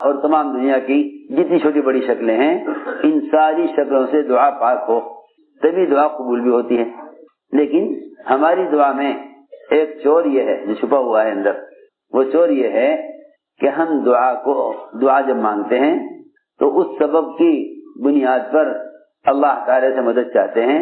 اور تمام دنیا کی جتنی چھوٹی بڑی شکلیں ہیں ان ساری شکلوں سے دعا پاک ہو تبھی دعا قبول بھی ہوتی ہے. لیکن ہماری دعا میں ایک چور یہ ہے جو چھپا ہوا ہے اندر، وہ چور یہ ہے کہ ہم دعا جب مانگتے ہیں تو اس سبب کی بنیاد پر اللہ تعالی سے مدد چاہتے ہیں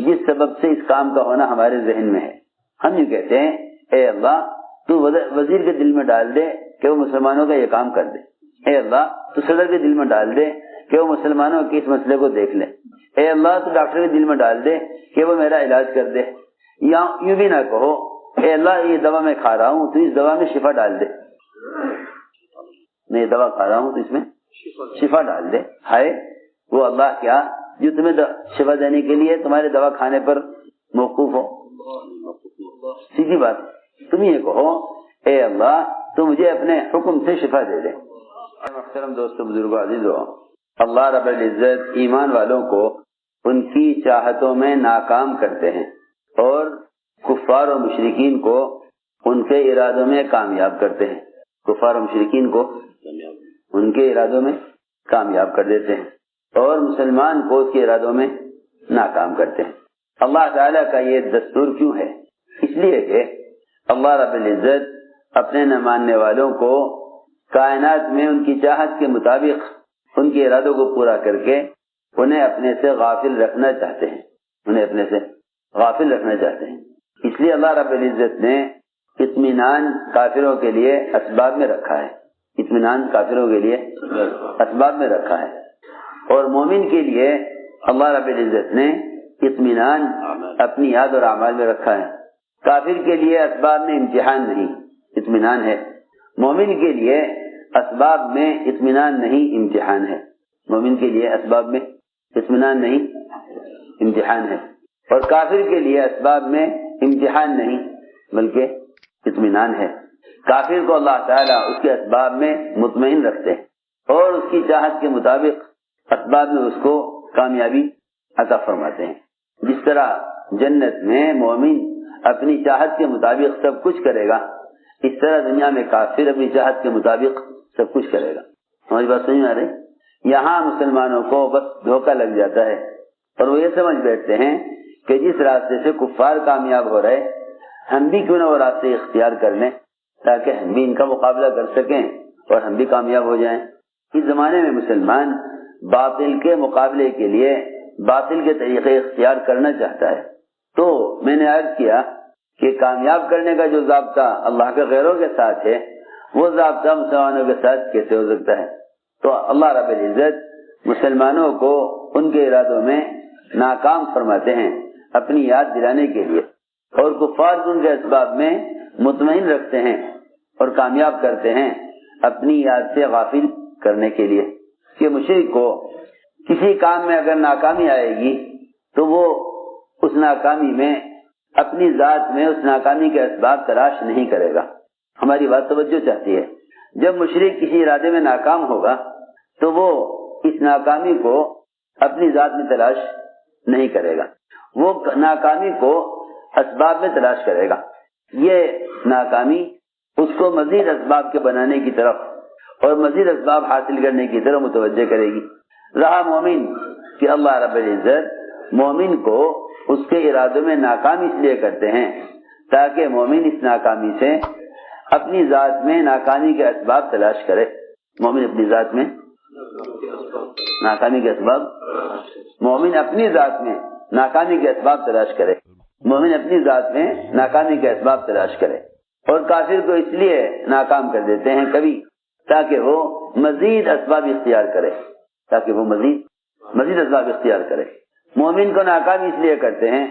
جس سبب سے اس کام کا ہونا ہمارے ذہن میں ہے. ہم یہ کہتے ہیں اے اللہ تو وزیر کے دل میں ڈال دے کہ وہ مسلمانوں کا یہ کام کر دے. اے اللہ تو صدر کے دل میں ڈال دے کہ وہ مسلمانوں کے اس مسئلے کو دیکھ لے. اے اللہ تو ڈاکٹر کے دل میں ڈال دے کہ وہ میرا علاج کر دے. یا یوں بھی نہ کہو اے اللہ یہ دوا میں کھا رہا ہوں تو اس دوا میں شفا ڈال دے. میں یہ دوا کھا رہا ہوں تو اس میں شفا ڈال دے. ہائے وہ اللہ کیا جو تمہیں شفا دینے کے لیے تمہارے دوا کھانے پر موقوف ہو. سیدھی بات تم یہ کہو اے اللہ تو مجھے اپنے حکم سے شفا دے دے. محترم دوستو بزرگو عزیزو، اللہ رب العزت ایمان والوں کو ان کی چاہتوں میں ناکام کرتے ہیں اور کفار و مشرکین کو ان کے ارادوں میں کامیاب کرتے ہیں. کفار و مشرکین کو ان کے ارادوں میں کامیاب کر دیتے ہیں اور مسلمان کو اس کے ارادوں میں ناکام کرتے ہیں. اللہ تعالیٰ کا یہ دستور کیوں ہے؟ اس لیے کہ اللہ رب العزت اپنے نہ ماننے والوں کو کائنات میں ان کی چاہت کے مطابق ان کے ارادوں کو پورا کر کے انہیں اپنے سے غافل رکھنا چاہتے ہیں. انہیں اپنے سے غافل رکھنا چاہتے ہیں. اس لیے اللہ رب العزت نے اطمینان کافروں کے لیے اسباب میں رکھا ہے. اطمینان کافروں کے لیے اسباب میں رکھا ہے اور مومن کے لیے اللہ رب العزت نے اطمینان اپنی یاد اور اعمال میں رکھا ہے. کافر کے لیے اسباب میں امتحان نہیں، اطمینان ہے. مومن کے لیے اسباب میں اطمینان نہیں، امتحان ہے. مومن کے لیے اسباب میں اطمینان نہیں، امتحان ہے. اور کافر کے لیے اسباب میں امتحان نہیں بلکہ اطمینان ہے. کافر کو اللہ تعالیٰ اس کے اسباب میں مطمئن رکھتے ہیں اور اس کی چاہت کے مطابق اسباب میں اس کو کامیابی عطا فرماتے ہیں. جس طرح جنت میں مومن اپنی چاہت کے مطابق سب کچھ کرے گا، اس طرح دنیا میں کافر اپنی چاہت کے مطابق سب کچھ کرے گا. ہماری بات سمجھ میں آ رہی؟ یہاں مسلمانوں کو بس دھوکہ لگ جاتا ہے اور وہ یہ سمجھ بیٹھتے ہیں کہ جس راستے سے کفار کامیاب ہو رہے ہم بھی کیوں نہ وہ راستے اختیار کر لیں تاکہ ہم بھی ان کا مقابلہ کر سکیں اور ہم بھی کامیاب ہو جائیں. اس زمانے میں مسلمان باطل کے مقابلے کے لیے باطل کے طریقے اختیار کرنا چاہتا ہے. تو میں نے عرض کیا کہ کامیاب کرنے کا جو ضابطہ اللہ کے غیروں کے ساتھ ہے وہ ضابطہ مسلمانوں کے ساتھ کیسے ہو سکتا ہے؟ تو اللہ رب العزت مسلمانوں کو ان کے ارادوں میں ناکام فرماتے ہیں اپنی یاد دلانے کے لیے اور کفار ان کے اسباب میں مطمئن رکھتے ہیں اور کامیاب کرتے ہیں اپنی یاد سے غافل کرنے کے لیے. کہ مشرک کو کسی کام میں اگر ناکامی آئے گی تو وہ اس ناکامی میں اپنی ذات میں اس ناکامی کے اسباب تلاش نہیں کرے گا. ہماری بات توجہ چاہتی ہے. جب مشرک کسی ارادے میں ناکام ہوگا تو وہ اس ناکامی کو اپنی ذات میں تلاش نہیں کرے گا، وہ ناکامی کو اسباب میں تلاش کرے گا. یہ ناکامی اس کو مزید اسباب کے بنانے کی طرف اور مزید اسباب حاصل کرنے کی طرف متوجہ کرے گی. رہا مومن کہ اللہ رب العزت مومن کو اس کے ارادوں میں ناکام اس لیے کرتے ہیں تاکہ مومن اس ناکامی سے اپنی ذات میں ناکامی کے اسباب تلاش کرے. مومن اپنی ذات میں ناکامی کے اسباب، مومن اپنی ذات میں ناکامی کے اسباب تلاش کرے، مومن اپنی ذات میں ناکامی کے اسباب تلاش کرے. اور کافر کو اس لیے ناکام کر دیتے ہیں کبھی تاکہ وہ مزید اسباب اختیار کرے، تاکہ وہ مزید اسباب اختیار کرے. مومن کو ناکام اس لیے کرتے ہیں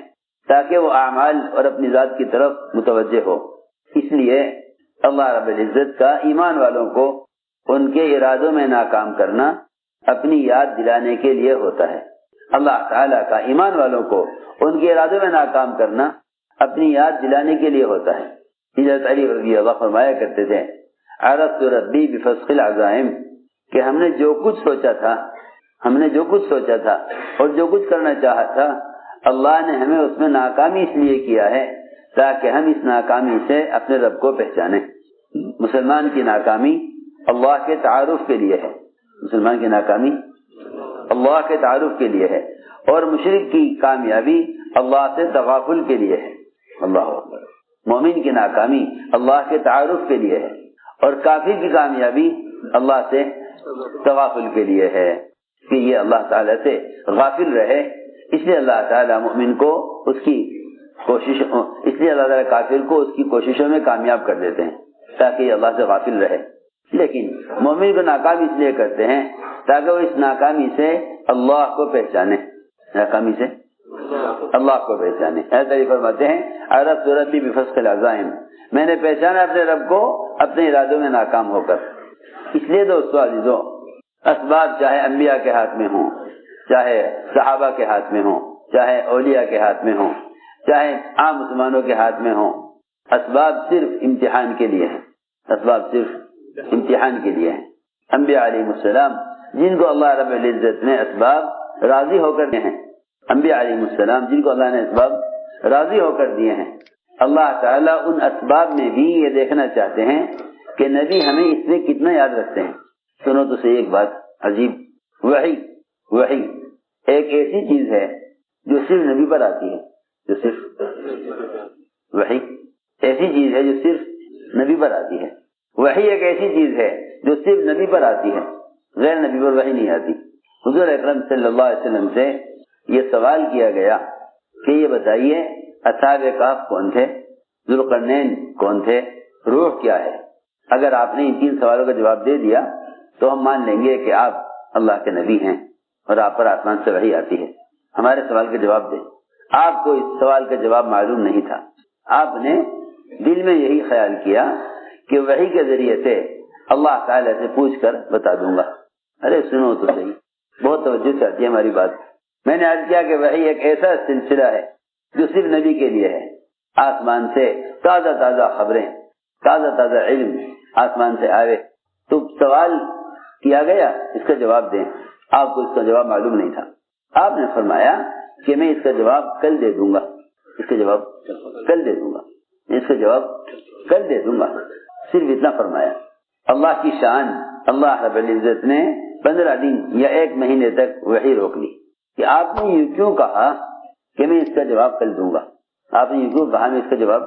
تاکہ وہ اعمال اور اپنی ذات کی طرف متوجہ ہو. اس لیے اللہ رب العزت کا ایمان والوں کو ان کے ارادوں میں ناکام کرنا اپنی یاد دلانے کے لیے ہوتا ہے. اللہ تعالیٰ کا ایمان والوں کو ان کے ارادوں میں ناکام کرنا اپنی یاد دلانے کے لیے ہوتا ہے. حضرت علی رضی اللہ فرمایا کرتے تھے عرفت ربی بفسق العزائم، کہ ہم نے جو کچھ سوچا تھا اور جو کچھ کرنا چاہا تھا اللہ نے ہمیں اس میں ناکامی اس لیے کیا ہے تاکہ ہم اس ناکامی سے اپنے رب کو پہچانیں. مسلمان کی ناکامی اللہ کے تعارف کے لیے ہے، مسلمان کی ناکامی اللہ کے تعارف کے لیے ہے، اور مشرک کی کامیابی اللہ سے تغافل کے لیے ہے۔ اللہ اکبر۔ مومن کی ناکامی اللہ کے تعارف کے لیے ہے، اور کافر کی کامیابی اللہ سے تغافل کے لیے ہے کہ یہ اللہ تعالیٰ سے غافل رہے۔ اس لیے اللہ تعالیٰ مومن کو اس کی کوشش، اس لیے اللہ تعالیٰ کافر کو اس کی کوششوں میں کامیاب کر دیتے ہیں تاکہ یہ اللہ سے غافل رہے۔ لیکن مومن کو ناکام اس لیے کرتے ہیں تاکہ وہ اس ناکامی سے اللہ کو پہچانے، ناکامی سے اللہ کو پہچانے۔ ایسا ہی فرماتے ہیں عرفت ربی بفسق العزائم، میں نے پہچانا اپنے رب کو اپنے ارادوں میں ناکام ہو کر۔ اس لیے دوستو عزیزو، اسباب چاہے انبیاء کے ہاتھ میں ہوں، چاہے صحابہ کے ہاتھ میں ہوں، چاہے اولیاء کے ہاتھ میں ہوں، چاہے عام مسلمانوں کے ہاتھ میں ہوں، اسباب صرف امتحان کے لیے ہیں، اسباب صرف امتحان کے لیے ہیں۔ انبیاء علیہ السلام جن کو اللہ رب العزت نے اسباب راضی ہو کر دیے ہیں، انبیاء علیہ السلام جن کو اللہ نے اسباب راضی ہو کر دیے ہیں، اللہ تعالیٰ ان اسباب میں بھی یہ دیکھنا چاہتے ہیں کہ نبی ہمیں اس میں کتنا یاد رکھتے ہیں۔ سنو تو صحیح ایک بات عجیب، وحی ایک ایسی چیز ہے جو صرف نبی پر آتی ہے، جو صرف وحی ایسی چیز ہے جو صرف نبی پر آتی ہے۔ وحی ایک ایسی چیز ہے جو صرف نبی پر آتی ہے، غیر نبی پر وحی نہیں آتی۔ حضور اکرم صلی اللہ علیہ وسلم سے یہ سوال کیا گیا کہ یہ بتائیے اصحاب کہف کون تھے، ذوالقرنین کون تھے، روح کیا ہے؟ اگر آپ نے ان تین سوالوں کا جواب دے دیا تو ہم مان لیں گے کہ آپ اللہ کے نبی ہیں اور آپ پر آسمان سے وحی آتی ہے۔ ہمارے سوال کا جواب دیں۔ آپ کو اس سوال کا جواب معلوم نہیں تھا، آپ نے دل میں یہی خیال کیا کہ وحی کے ذریعے سے اللہ تعالی سے پوچھ کر بتا دوں گا۔ ارے سنو تو صحیح، بہت توجہ سے آتی ہے ہماری بات۔ میں نے عرض کیا کہ وحی ایک ایسا سلسلہ ہے جو صرف نبی کے لیے ہے۔ آسمان سے تازہ تازہ خبریں، تازہ تازہ علم آسمان سے آئے تو سوال کیا گیا اس کا جواب دیں۔ آپ کو اس کا جواب معلوم نہیں تھا، آپ نے فرمایا کہ میں اس کا جواب کل دے دوں گا، اس کا جواب کل دے دوں گا، میں اس کا جواب کل دے دوں گا، صرف اتنا فرمایا۔ اللہ کی شان، اللہ رب العزت نے 15 دن یا 1 مہینے تک وحی روک لی کہ آپ نے یہ کیوں کہا کہ میں اس کا جواب کل دوں گا، آپ نے یہ کیوں کہا میں اس کا جواب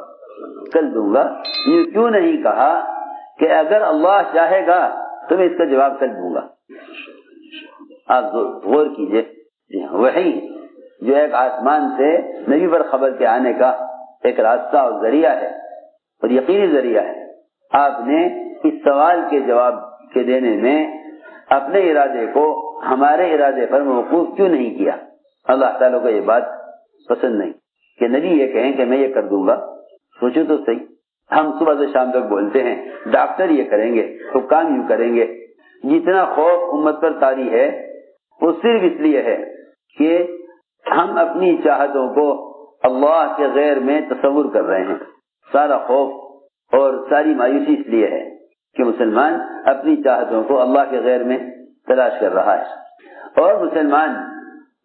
کل دوں گا، یہ کیوں نہیں کہا کہ اگر اللہ چاہے گا تو میں اس کا جواب کل دوں گا۔ آپ غور کیجئے، وحی جو ایک آسمان سے نبی پر خبر کے آنے کا ایک راستہ اور ذریعہ ہے اور یقینی ذریعہ ہے، آپ نے اس سوال کے جواب کے دینے میں اپنے ارادے کو ہمارے ارادے پر موقوف کیوں نہیں کیا؟ اللہ تعالیٰ کو یہ بات پسند نہیں کہ نبی یہ کہیں کہ میں یہ کر دوں گا۔ سوچو تو صحیح، ہم صبح سے شام تک بولتے ہیں ڈاکٹر یہ کریں گے، حکام یوں کریں گے۔ جتنا خوف امت پر طاری ہے وہ صرف اس لیے ہے کہ ہم اپنی چاہتوں کو اللہ کے غیر میں تصور کر رہے ہیں۔ سارا خوف اور ساری مایوسی اس لیے ہے کہ مسلمان اپنی چاہتوں کو اللہ کے غیر میں تلاش کر رہا ہے، اور مسلمان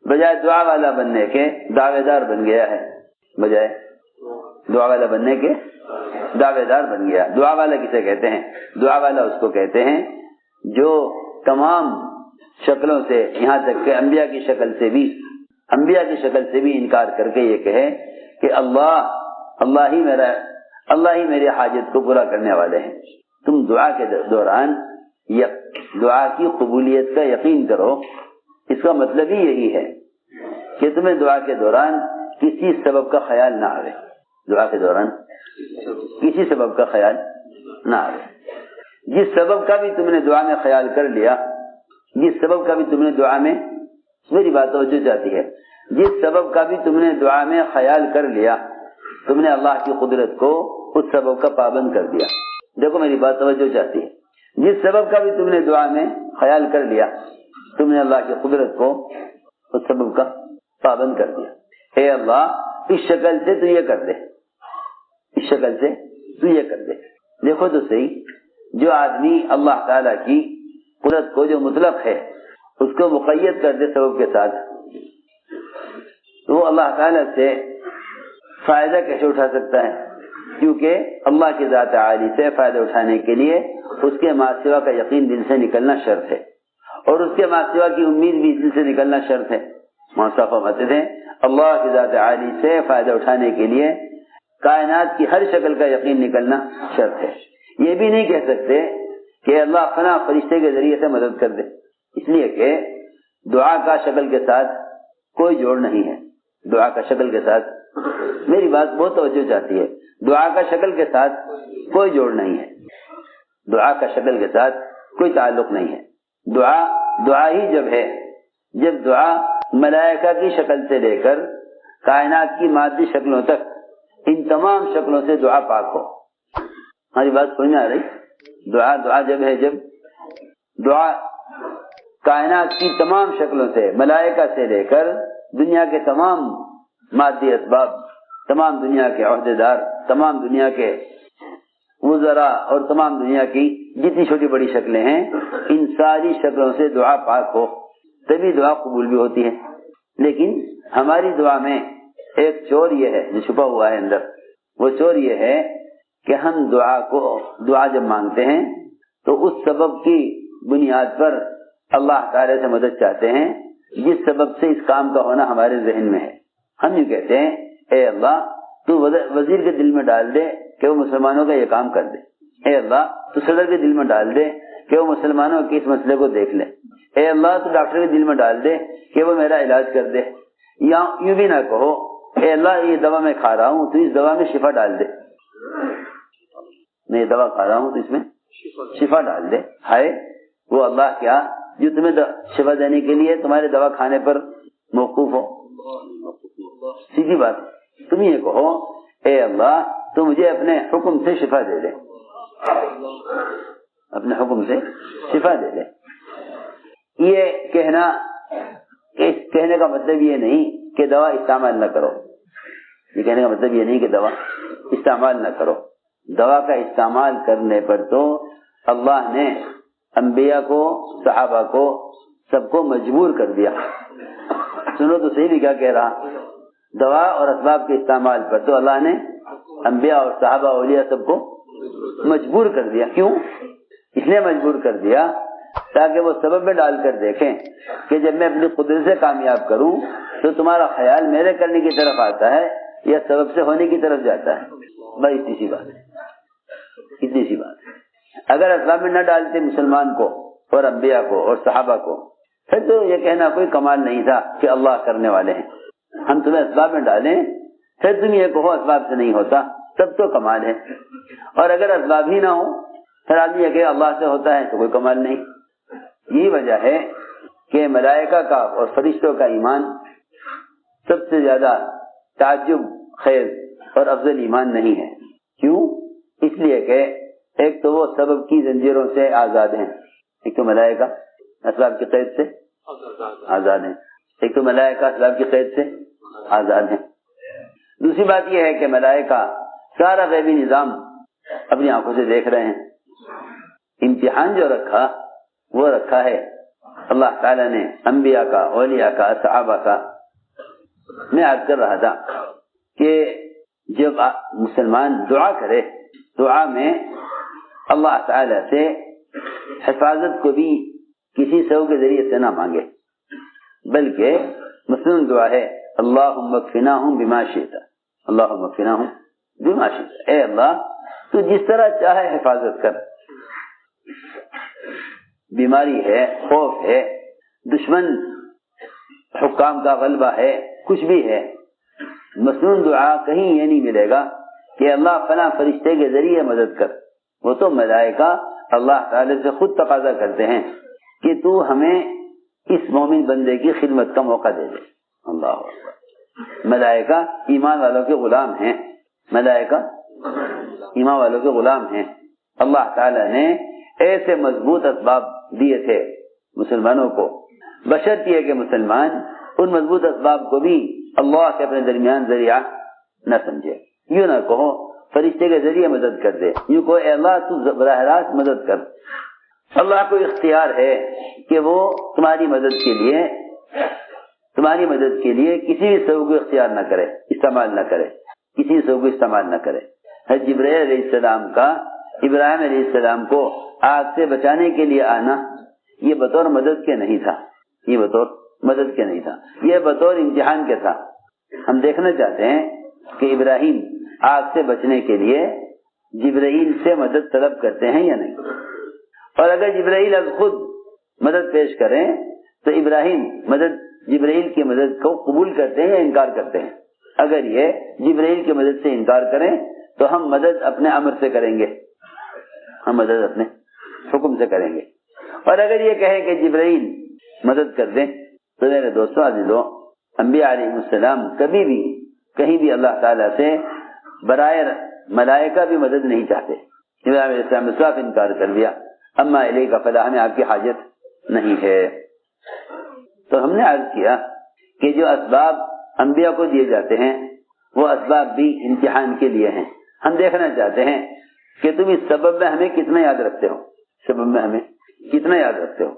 بجائے دعا والا بننے کے دعوے دار بن گیا ہے، بجائے دعا والا بننے کے دعوے دار بن گیا۔ دعا والا کسے کہتے ہیں؟ دعا والا اس کو کہتے ہیں جو تمام شکلوں سے، یہاں تک کہ انبیاء کی شکل سے بھی انکار کر کے یہ کہے کہ اللہ ہی میرے حاجت کو پورا کرنے والے ہیں۔ تم دعا کے دوران دعا کی قبولیت کا یقین کرو، اس کا مطلب ہی یہی ہے کہ تمہیں دعا کے دوران کسی سبب کا خیال نہ آئے، دعا کے دوران کسی سبب کا خیال نہ آئے۔ جس سبب کا بھی تم نے دعا میں خیال کر لیا، جس سبب کا بھی تم نے دعا میں، میری بات توجہ چاہتی ہے، جس سبب کا بھی تم نے دعا میں خیال کر لیا، تم نے اللہ کی قدرت کو اس سبب کا پابند کر دیا۔ دیکھو میری بات توجہ چاہتی ہے، جس سبب کا بھی تم نے دعا میں خیال کر لیا، تم نے اللہ کی قدرت کو اس سبب کا پابند کر دیا۔ اے اللہ اس شکل سے تو یہ کر دے، اس شکل سے تو یہ کر دے۔ دیکھو تو صحیح، جو آدمی اللہ تعالیٰ کی قدرت کو جو مطلق ہے اس کو مقید کر دے سبب کے ساتھ، تو وہ اللہ تعالیٰ سے فائدہ کیسے اٹھا سکتا ہے؟ کیونکہ اللہ کی ذات عالی سے فائدہ اٹھانے کے لیے اس کے ماں سوا کا یقین دل سے نکلنا شرط ہے، اور اس کے ماں سوا کی امید بھی دل سے نکلنا شرط ہے۔ مولانا فرماتے تھے اللہ کی ذات عالی سے فائدہ اٹھانے کے لیے کائنات کی ہر شکل کا یقین نکلنا شرط ہے۔ یہ بھی نہیں کہہ سکتے کہ اللہ فلاں فرشتے کے ذریعے سے مدد کر دے، اس لیے کہ دعا کا شکل کے ساتھ کوئی جوڑ نہیں ہے۔ دعا کا شکل کے ساتھ، میری بات بہت توجہ چاہتی ہے، دعا کا شکل کے ساتھ کوئی جوڑ نہیں ہے، دعا کا شکل کے ساتھ کوئی تعلق نہیں ہے۔ دعا ہی جب ہے جب دعا ملائکہ کی شکل سے لے کر کائنات کی مادی شکلوں تک، ان تمام شکلوں سے دعا پاک ہو۔ ہماری بات سمجھ میں آ رہی؟ دعا جب ہے جب دعا کائنات کی تمام شکلوں سے، ملائکہ سے لے کر دنیا کے تمام مادی اسباب، تمام دنیا کے عہدیدار، تمام دنیا کے وزراء اور تمام دنیا کی جتنی چھوٹی بڑی شکلیں ہیں، ان ساری شکلوں سے دعا پاک ہو، تبھی دعا قبول بھی ہوتی ہے۔ لیکن ہماری دعا میں ایک چور یہ ہے جو چھپا ہوا ہے اندر، وہ چور یہ ہے کہ ہم دعا جب مانگتے ہیں تو اس سبب کی بنیاد پر اللہ تعالی سے مدد چاہتے ہیں جس سبب سے اس کام کا ہونا ہمارے ذہن میں ہے۔ ہم یہ کہتے ہیں اے اللہ تو وزیر کے دل میں ڈال دے کہ وہ مسلمانوں کا یہ کام کر دے، اے اللہ تو صدر کے دل میں ڈال دے کہ وہ مسلمانوں کے اس مسئلے کو دیکھ لے، اے اللہ تو ڈاکٹر کے دل میں ڈال دے کہ وہ میرا علاج کر دے۔ یا یوں بھی نہ کہو اے اللہ یہ دوا میں کھا رہا ہوں تو اس دوا میں شفا ڈال دے، میں یہ دوا کھا رہا ہوں تو اس میں شفا ڈال دے۔ ہائے وہ اللہ کیا جو تمہیں شفا دینے کے لیے تمہارے دوا کھانے پر موقوف ہو۔ سیدھی بات، تم یہ کہو اے اللہ تو مجھے اپنے حکم سے شفا دے دے، اپنے حکم سے شفا دے دے۔ یہ کہنے کا مطلب یہ نہیں کہ دوا استعمال نہ کرو، یہ کہنے کا مطلب یہ نہیں کہ دوا استعمال نہ کرو۔ دوا کا استعمال کرنے پر تو اللہ نے انبیاء کو، صحابہ کو، سب کو مجبور کر دیا۔ سنو تو صحیح بھی کیا کہہ رہا، دوا اور اسباب کے استعمال پر تو اللہ نے انبیاء اور صحابہ اولیاء سب کو مجبور کر دیا۔ کیوں؟ اس لیے مجبور کر دیا تاکہ وہ سبب میں ڈال کر دیکھیں کہ جب میں اپنی قدرت سے کامیاب کروں تو تمہارا خیال میرے کرنے کی طرف آتا ہے یا سبب سے ہونے کی طرف جاتا ہے۔ بھائی اتنی سی بات ہے، اتنی سی بات ہے۔ اگر اسباب میں نہ ڈالتے مسلمان کو اور انبیاء کو اور صحابہ کو پھر تو یہ کہنا کوئی کمال نہیں تھا کہ اللہ کرنے والے ہیں۔ ہم تمہیں اسباب میں ڈالیں پھر تم یہ کہو اسباب سے نہیں ہوتا، تب تو کمال ہے۔ اور اگر اسباب ہی نہ ہو پھر آدمی یہ کہ اللہ سے ہوتا ہے تو کوئی کمال نہیں۔ یہی وجہ ہے کہ ملائکہ کا اور فرشتوں کا ایمان سب سے زیادہ تعجب خیز اور افضل ایمان نہیں ہے۔ کیوں؟ اس لیے کہ ایک تو وہ سبب کی زنجیروں سے آزاد ہیں، ایک تو ملائکہ اسباب کی قید سے آزاد ہیں، ایک تو ملائکہ اسباب کی قید سے آزاد ہیں۔ دوسری بات یہ ہے کہ ملائکہ سارا غیبی نظام اپنی آنکھوں سے دیکھ رہے ہیں۔ امتحان جو رکھا وہ رکھا ہے اللہ تعالیٰ نے انبیاء کا، اولیاء کا، صحابہ کا۔ میں عرض کر رہا تھا کہ جب مسلمان دعا کرے، دعا میں اللہ تعالیٰ سے حفاظت کو بھی کسی سبب کے ذریعے سے نہ مانگے، بلکہ مسلم دعا ہے اللہم اکفناہم بما شئت، اللہم اکفناہم بما شئت، اے اللہ تو جس طرح چاہے حفاظت کر۔ بیماری ہے، خوف ہے، دشمن حکام کا غلبہ ہے، کچھ بھی ہے، مسنون دعا کہیں یہ نہیں ملے گا کہ اللہ فلاں فرشتے کے ذریعے مدد کر۔ وہ تو ملائکہ اللہ تعالی سے خود تقاضا کرتے ہیں کہ تو ہمیں اس مومن بندے کی خدمت کا موقع دے دے۔ اللہ اکبر۔ ملائکہ ایمان والوں کے غلام ہیں، ملائکہ ایمان والوں کے غلام ہیں۔ اللہ تعالی نے ایسے مضبوط اسباب دیے تھے مسلمانوں کو، بشرط یہ کہ مسلمان ان مضبوط اسباب کو بھی اللہ کے اپنے درمیان ذریعہ نہ سمجھے۔ یوں نہ کہو فرشتے کے ذریعے مدد کر دے، یوں کہو اے اللہ تو براہ راست مدد کر۔ اللہ کو اختیار ہے کہ وہ تمہاری مدد کے لیے کسی بھی سبب کو اختیار نہ کرے، استعمال نہ کرے، کسی سبب کو استعمال نہ کرے۔ حضرت جبرائیل علیہ السلام کا ابراہیم علیہ السلام کو آگ سے بچانے کے لیے آنا یہ بطور مدد کے نہیں تھا، یہ بطور مدد کے نہیں تھا، یہ بطور امتحان کے تھا۔ ہم دیکھنا چاہتے ہیں کہ ابراہیم آگ سے بچنے کے لیے جبرائیل سے مدد طلب کرتے ہیں یا نہیں، اور اگر جبرائیل از خود مدد پیش کریں تو ابراہیم جبرائیل کی مدد کو قبول کرتے ہیں یا انکار کرتے ہیں؟ اگر یہ جبرائیل کی مدد سے انکار کریں تو ہم مدد اپنے امر سے کریں گے، ہم مدد اپنے حکم سے کریں گے، اور اگر یہ کہیں کہ جبرائیل مدد کر دیں تو میرے دوستوں عزیزوں، انبیاء علیہ السلام کبھی بھی کہیں بھی اللہ تعالیٰ سے برائے ملائکہ بھی مدد نہیں چاہتے۔ ابراہیم علیہ السلام نے صاف انکار کر دیا، اما الیک فلا، ہمیں آپ کی حاجت نہیں ہے۔ تو ہم نے عرض کیا کہ جو اسباب انبیاء کو دیے جاتے ہیں وہ اسباب بھی امتحان کے لیے ہیں۔ ہم دیکھنا چاہتے ہیں کہ تم اس سبب میں ہمیں کتنا یاد رکھتے ہو، سبب میں ہمیں کتنا یاد رکھتے ہو،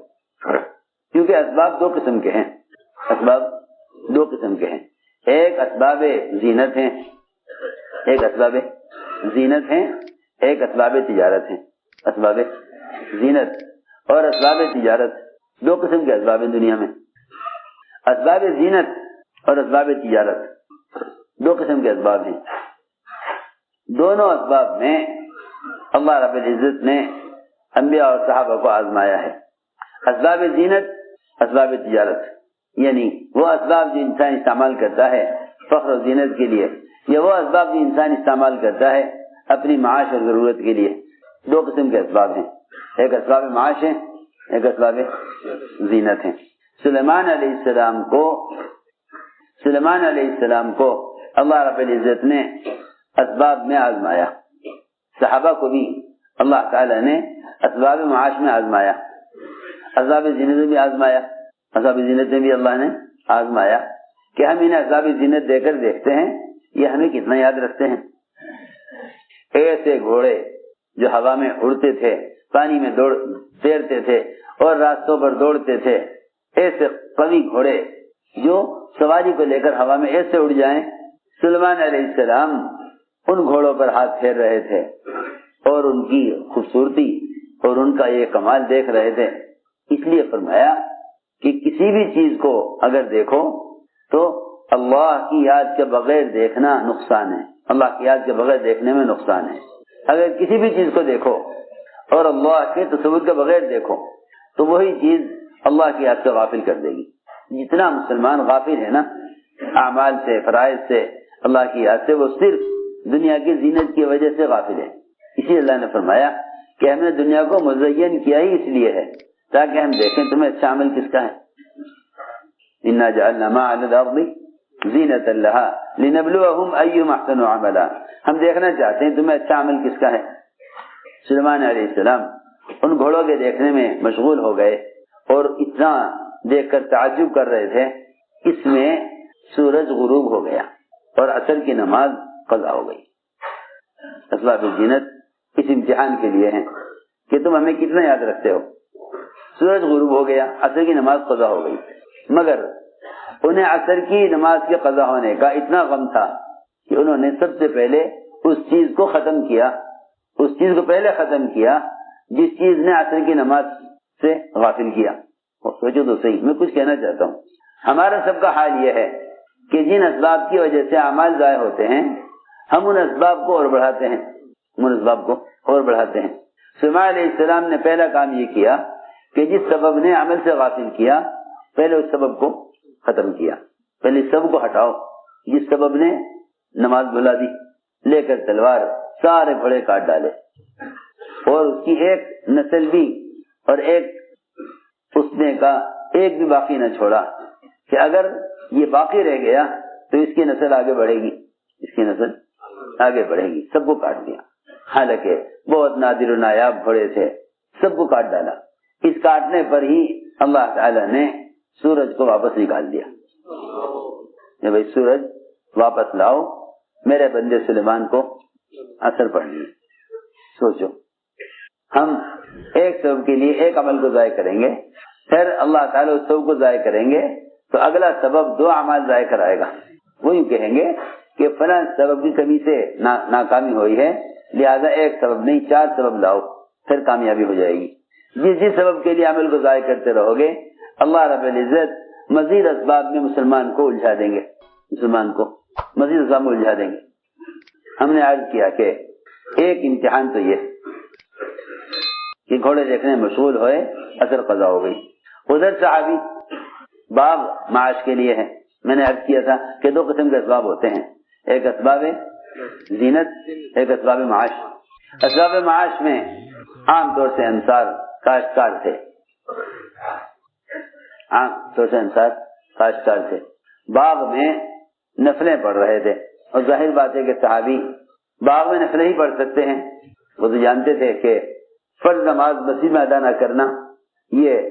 کیونکہ اسباب دو قسم کے ہیں، اسباب دو قسم کے ہیں، ایک اسباب زینت ہیں، ایک اسباب زینت ہیں، ایک اسباب تجارت ہیں۔ اسباب زینت اور اسباب تجارت دو قسم کے اسباب ہیں دنیا میں۔ اسباب زینت اور اسباب تجارت دو قسم کے اسباب ہیں۔ دونوں اسباب میں اللہ رب العزت نے انبیاء اور صحابہ کو آزمایا ہے۔ اسباب زینت، اسباب تجارت، یعنی وہ اسباب جو انسان استعمال کرتا ہے فخر و زینت کے لیے، یا وہ اسباب جو انسان استعمال کرتا ہے اپنی معاش اور ضرورت کے لیے، دو قسم کے اسباب ہیں، ایک اسباب معاش ہے، ایک اسباب زینت ہیں۔ سلیمان علیہ السلام کو اللہ رب العزت نے اسباب میں آزمایا، صحابہ کو بھی اللہ تعالی نے اسباب معاش میں آزمایا، اسباب زینت میں بھی آزمایا، اسباب زینت میں بھی اللہ نے آزمایا کہ ہم انہیں اسباب زینت دے کر دیکھتے ہیں یہ ہمیں کتنا یاد رکھتے ہیں۔ ایسے گھوڑے جو ہوا میں اڑتے تھے، پانی میں تیرتے تھے اور راستوں پر دوڑتے تھے، ایسے قوی گھوڑے جو سواری کو لے کر ہوا میں ایسے اڑ جائیں، سلیمان علیہ السلام ان گھوڑوں پر ہاتھ پھیر رہے تھے اور ان کی خوبصورتی اور ان کا یہ کمال دیکھ رہے تھے۔ اس لیے فرمایا کہ کسی بھی چیز کو اگر دیکھو تو اللہ کی یاد کے بغیر دیکھنا نقصان ہے، اللہ کی یاد کے بغیر دیکھنے میں نقصان ہے۔ اگر کسی بھی چیز کو دیکھو اور اللہ کے تصور کے بغیر دیکھو تو وہی چیز اللہ کی یاد سے غافل کر دے گی۔ جتنا مسلمان غافل ہے نا اعمال سے، فرائض سے، اللہ کی یاد سے، وہ صرف دنیا کی زینت کی وجہ سے غافل ہے۔ اسی اللہ نے فرمایا کہ ہم نے دنیا کو مزین کیا ہی اس لیے ہے تاکہ ہم دیکھیں تمہیں اچھا عمل کس کا ہے۔ انا جعلنا ما علی الارض زینۃ لها لنبلوہم ایہم احسن عملا، ہم دیکھنا چاہتے ہیں تمہیں اچھا عمل کس کا ہے۔ سلیمان علیہ السلام ان گھوڑوں کے دیکھنے میں مشغول ہو گئے اور اتنا دیکھ کر تعجب کر رہے تھے، اس میں سورج غروب ہو گیا اور عصر کی نماز قضا ہو گئی۔ اسباب زینت اس امتحان کے لیے ہیں کہ تم ہمیں کتنا یاد رکھتے ہو۔ سورج غروب ہو گیا، عصر کی نماز قضا ہو گئی، مگر انہیں عصر کی نماز کے قضا ہونے کا اتنا غم تھا کہ انہوں نے سب سے پہلے اس چیز کو ختم کیا، اس چیز کو پہلے ختم کیا جس چیز نے عصر کی نماز سے غافل کیا۔ اور سوچو تو صحیح، میں کچھ کہنا چاہتا ہوں، ہمارا سب کا حال یہ ہے کہ جن اسباب کی وجہ سے اعمال ضائع ہوتے ہیں ہم ان اسباب کو اور بڑھاتے ہیں، ان اسباب کو اور بڑھاتے ہیں۔ سلیمان علیہ السلام نے پہلا کام یہ کیا کہ جس سبب نے عمل سے غافل کیا پہلے اس سبب کو ختم کیا، پہلے اس سبب کو ہٹاؤ۔ جس سبب نے نماز بھلا دی، لے کر تلوار سارے گھوڑے کاٹ ڈالے اور اس کی ایک نسل بھی اور ایک اس نے کا ایک بھی باقی نہ چھوڑا کہ اگر یہ باقی رہ گیا تو اس کی نسل آگے بڑھے گی، اس کی نسل آگے بڑھے گی، سب کو کاٹ دیا۔ حالانکہ بہت نادر و نایاب گھوڑے تھے، سب کو کاٹ ڈالا۔ اس کاٹنے پر ہی اللہ تعالی نے سورج کو واپس نکال دیا کہ بھائی سورج واپس لاؤ، میرے بندے سلیمان کو اثر پڑنی ہے۔ سوچو، ہم ایک سبب کے لیے ایک عمل کو ضائع کریں گے، پھر اللہ تعالیٰ اس سبب کو ضائع کریں گے تو اگلا سبب دو اعمال ضائع کرائے گا۔ وہ یوں کہیں گے کہ فلاں سبب کی کمی سے ناکامی ہوئی ہے لہذا ایک سبب نہیں 4 سبب لاؤ، پھر کامیابی ہو جائے گی۔ جس سبب کے لیے عمل کو ضائع کرتے رہو گے اللہ رب العزت مزید اسباب میں مسلمان کو الجھا دیں گے، مسلمان کو مزید اسباب میں الجھا دیں گے۔ ہم نے عرض کیا کہ ایک امتحان تو یہ کہ گھوڑے دیکھنے میں مشغول ہوئے، اثر قضا ہو گئی۔ ادھر صحابی باغ معاش کے لیے ہے، میں نے عرض کیا تھا کہ 2 قسم کے اسباب ہوتے ہیں، ایک اسباب زینت، ایک اسباب معاش۔ اسباب معاش میں عام طور سے انصار کاشتکار تھے، عام طور سے انصار کاشتکار تھے، باغ میں نفلیں پڑھ رہے تھے، اور ظاہر بات ہے کہ صحابی باغ میں نفلیں ہی پڑھ سکتے ہیں۔ وہ تو جانتے تھے کہ فرض نماز مسجد میں ادا نہ کرنا یہ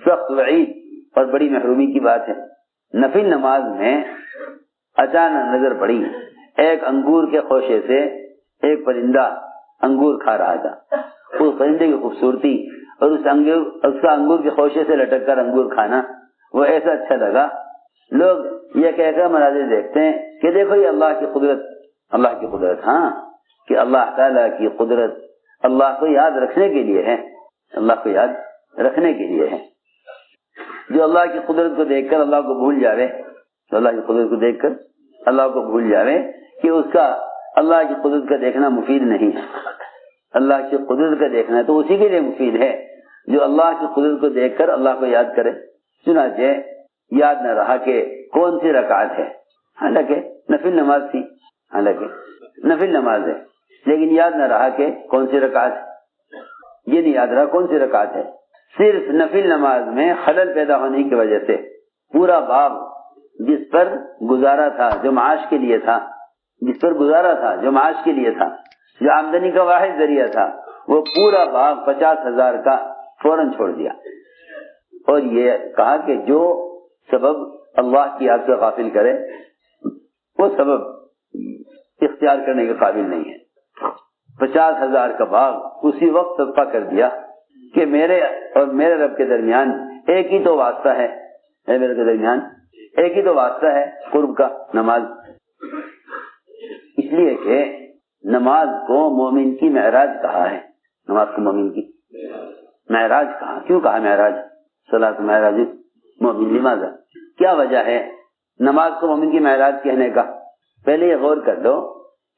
سخت وعید اور بڑی محرومی کی بات ہے۔ نفل نماز میں اچانک نظر پڑی، ایک انگور کے خوشے سے ایک پرندہ انگور کھا رہا تھا۔ اس پرندے کی خوبصورتی اور اس کا انگور کے خوشے سے لٹک کر انگور کھانا وہ ایسا اچھا لگا، لوگ یہ کہہ کر مناظر دیکھتے ہیں کہ دیکھو یہ اللہ کی قدرت، اللہ کی قدرت، ہاں کہ اللہ تعالیٰ کی قدرت اللہ کو یاد رکھنے کے لیے ہے، اللہ کو یاد رکھنے کے لیے ہے۔ جو اللہ کی قدرت کو دیکھ کر اللہ کو بھول جاوے، تو اللہ کی قدرت کو دیکھ کر اللہ کو بھول جاوے کہ اس کا اللہ کی قدرت کا دیکھنا مفید نہیں ہے۔ اللہ کی قدرت کا دیکھنا تو اسی کے لیے مفید ہے جو اللہ کی قدرت کو دیکھ کر اللہ کو یاد کرے۔ چنانچہ یاد نہ رہا کہ کون سی رکعت ہے، حالانکہ نفل نماز تھی، حالانکہ نفل نماز ہے، لیکن یاد نہ رہا کہ کون سی رکعت ہے، یہ نہیں یاد رہا کون سی رکعت ہے۔ صرف نفل نماز میں خلل پیدا ہونے کی وجہ سے پورا باغ جس پر گزارا تھا جو معاش کے لیے تھا، جس پر گزارا تھا جو معاش کے لیے تھا، جو آمدنی کا واحد ذریعہ تھا، وہ پورا باغ 50,000 کا فوراً چھوڑ دیا، اور یہ کہا کہ جو سبب اللہ کی یاد سے غافل کرے وہ سبب اختیار کرنے کے قابل نہیں ہے۔ 50,000 کا باغ اسی وقت صدقہ کر دیا کہ میرے اور میرے رب کے درمیان ایک ہی تو واسطہ ہے، میرے رب کے درمیان ایک ہی تو واسطہ ہے، قرب کا، نماز۔ اس لیے کہ نماز کو مومن کی معراج کہا ہے، نماز کو مومن کی معراج کہا۔ کیوں کہا معراج؟ صلاۃ معراج مومن، لماذا؟ کیا وجہ ہے نماز کو مومن کی معراج کہنے کا؟ پہلے یہ غور کر لو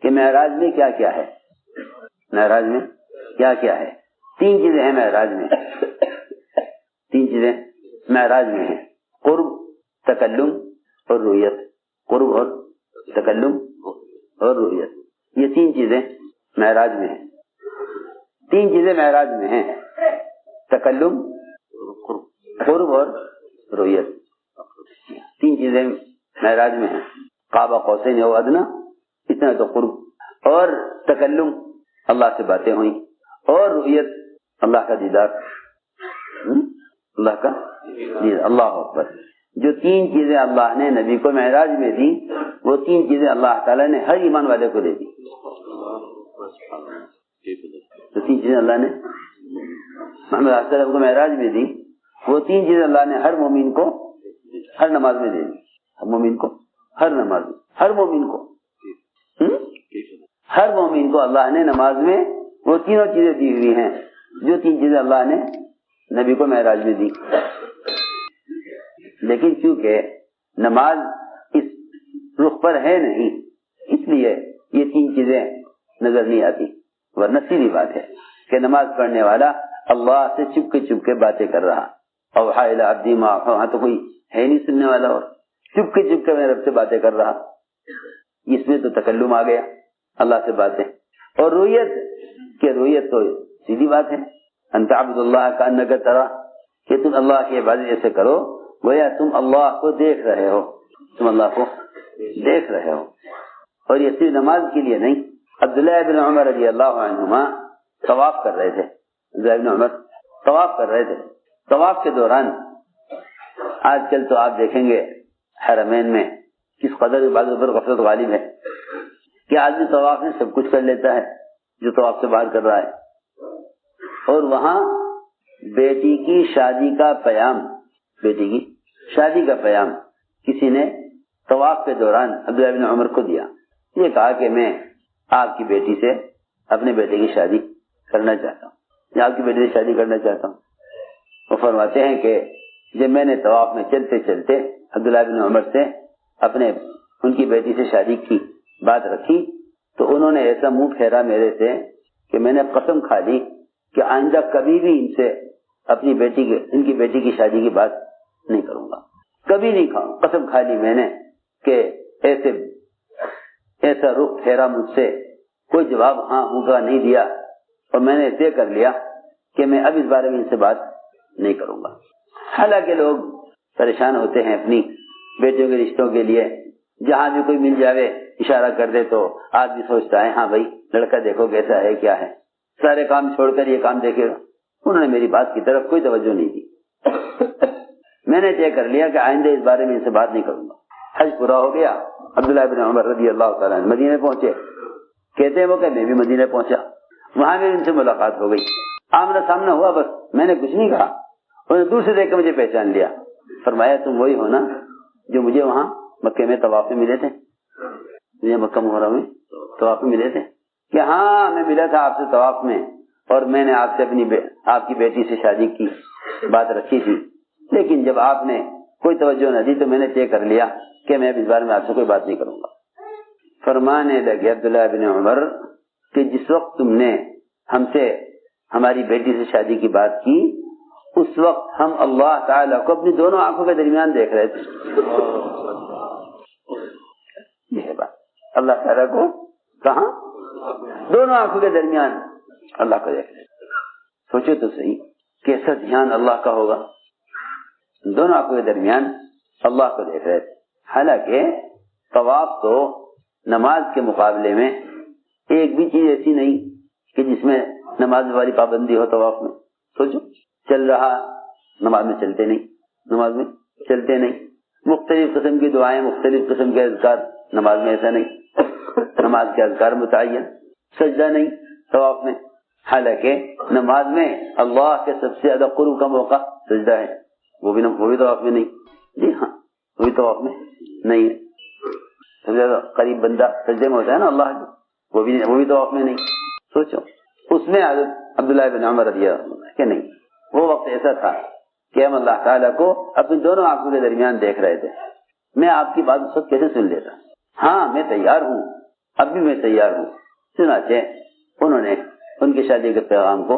کہ معراج میں کیا کیا ہے، معراج میں کیا کیا ہے۔ 3 چیزیں ہیں معراج میں، 3 چیزیں معراج میں ہیں، قرب، تکلم اور رؤیت، قرب اور تکلم اور رؤیت، یہ 3 چیزیں معراج میں ہیں۔ 3 چیزیں معراج میں ہیں، تکلم، قرب اور رؤیت، 3 چیزیں معراج میں ہیں۔ قاب قوسین او ادنی، اتنا تو قرب، اور تکلم اللہ سے باتیں ہوئیں، اور رؤیت اللہ کا دیدار، اللہ کا دیدار، اللہ اکبر۔ جو 3 چیزیں اللہ نے نبی کو معراج میں دی، وہ 3 چیزیں اللہ تعالیٰ نے ہر ایمان والے کو دے دی۔ جو 3 چیزیں اللہ نے محمد صلی اللہ علیہ وسلم کو معراج میں دی، وہ 3 چیزیں اللہ نے ہر مومن کو ہر نماز میں دے دی، ہر مومن کو ہر نماز میں، ہر مومن کو، ہر مومن کو اللہ نے نماز میں وہ تینوں چیزیں دی ہوئی ہیں جو 3 چیزیں اللہ نے نبی کو معراج میں دی۔ لیکن چونکہ نماز اس رخ پر ہے نہیں، اس لیے یہ 3 چیزیں نظر نہیں آتی، ورنہ سیدھی بات ہے کہ نماز پڑھنے والا اللہ سے چپ کے باتیں کر رہا، اوحا الی عبدی ما اوحا، وہاں تو کوئی ہے نہیں سننے والا، اور چپ کے میرے رب سے باتیں کر رہا، اس میں تو تکلم آ گیا، اللہ سے باتیں۔ اور رؤیت، کہ رؤیت تو سیدھی بات ہے، ان تعبد اللہ کانک تراہ، کہ تم اللہ کی عبادت ایسے کرو گویا تم اللہ کو دیکھ رہے ہو، تم اللہ کو دیکھ رہے ہو۔ اور یہ صرف نماز کے لیے نہیں، عبداللہ بن عمر رضی اللہ عنہما طواف کر رہے تھے، عبداللہ بن عمر طواف کر رہے تھے، طواف کے دوران آج کل تو آپ دیکھیں گے حرمین میں کس قدر عبادت پر غفلت غالب ہے کہ آدمی طواف میں سب کچھ کر لیتا ہے جو طواف سے باہر کر رہا ہے، اور وہاں بیٹی کی شادی کا پیام، بیٹی کی شادی کا پیام کسی نے طواف کے دوران عبداللہ بن عمر کو دیا، یہ کہا کہ میں آپ کی بیٹی سے اپنے بیٹے کی شادی کرنا چاہتا ہوں یا آپ کی بیٹی سے شادی کرنا چاہتا ہوں. وہ فرماتے ہیں کہ جب میں نے طواف میں چلتے چلتے عبداللہ بن عمر سے ان کی بیٹی سے شادی کی بات رکھی تو انہوں نے ایسا منہ پھیرا میرے سے کہ میں نے قسم کھا لی کہ آئندہ کبھی بھی ان سے ان کی بیٹی کی شادی کی بات نہیں کروں گا, کبھی نہیں کھاؤں. قسم کھا لی میں نے کہ ایسا رخ پھیرا مجھ سے, کوئی جواب ہاں ہوں کا نہیں دیا, اور میں نے طے کر لیا کہ میں اب اس بارے میں ان سے بات نہیں کروں گا. حالانکہ لوگ پریشان ہوتے ہیں اپنی بیٹیوں کے رشتوں کے لیے, جہاں بھی کوئی مل جاوے اشارہ کر دے تو آدمی سوچتا ہے ہاں بھائی لڑکا دیکھو کیسا ہے کیا ہے, سارے کام چھوڑ کر یہ کام دیکھے گا. انہوں نے میری بات کی طرف کوئی توجہ نہیں دی. میں نے طے کر لیا کہ آئندہ اس بارے میں ان سے بات نہیں کروں گا. حج پورا ہو گیا, عبداللہ بن عمر رضی اللہ تعالیٰ عنہ مدینے پہنچے. کہتے ہیں وہ کہ میں بھی مدینے پہنچا, وہاں بھی ان سے ملاقات ہو گئی, آمنا سامنا ہوا, بس میں نے کچھ نہیں کہا, انہوں نے دور سے دیکھ کر مجھے پہچان لیا. فرمایا تم وہی ہو نا جو مجھے وہاں مکے میں طواف میں ملے تھے, مجھے مکہ محرم میں طواف میں ملے تھے؟ کہ ہاں میں ملا تھا آپ سے طواف میں, اور میں نے آپ سے آپ کی بیٹی سے شادی کی بات رکھی تھی, لیکن جب آپ نے کوئی توجہ نہ دی تو میں نے طے کر لیا کہ میں اس بارے میں آپ سے کوئی بات نہیں کروں گا. فرمانے لگے عبداللہ بن عمر کہ جس وقت تم نے ہم سے ہماری بیٹی سے شادی کی بات کی اس وقت ہم اللہ تعالیٰ کو اپنی دونوں آنکھوں کے درمیان دیکھ رہے تھے. یہ ہے بات, اللہ تعالیٰ کو کہاں؟ دونوں آنکھوں کے درمیان اللہ کو دیکھ رہے تھے. سوچو تو صحیح کیسا دھیان اللہ کا ہوگا, دونوں آنکھوں کے درمیان اللہ کو دیکھ رہے تھے. حالانکہ طواف تو نماز کے مقابلے میں ایک بھی چیز ایسی نہیں کہ جس میں نماز والی پابندی ہو طواف میں. سوچو چل رہا نماز میں چلتے نہیں, مختلف قسم کی دعائیں, مختلف قسم کے اذکار نماز میں ایسا نہیں, نماز کے اذکار متعین, سجدہ نہیں طواف میں. حالانکہ نماز میں اللہ کے سب سے زیادہ قرب کا موقع سجدہ ہے, وہ بھی طواف میں نہیں. جی ہاں وہ بھی طواف میں نہیں ہے. سب سے زیادہ قریب بندہ سجدے میں ہوتا ہے نا اللہ کے, وہ بھی طواف میں نہیں. سوچو اس میں حضرت عبداللہ بن عمر رضی اللہ عنہ کہ نہیں, وہ وقت ایسا تھا کہ ہم اللہ تعالیٰ کو اپنی دونوں آنکھوں کے درمیان دیکھ رہے تھے. میں آپ کی بات اس وقت کیسے سن لیتا؟ ہاں میں تیار ہوں, اب بھی میں تیار ہوں. چنانچہ انہوں نے ان کی شادی کے پیغام کو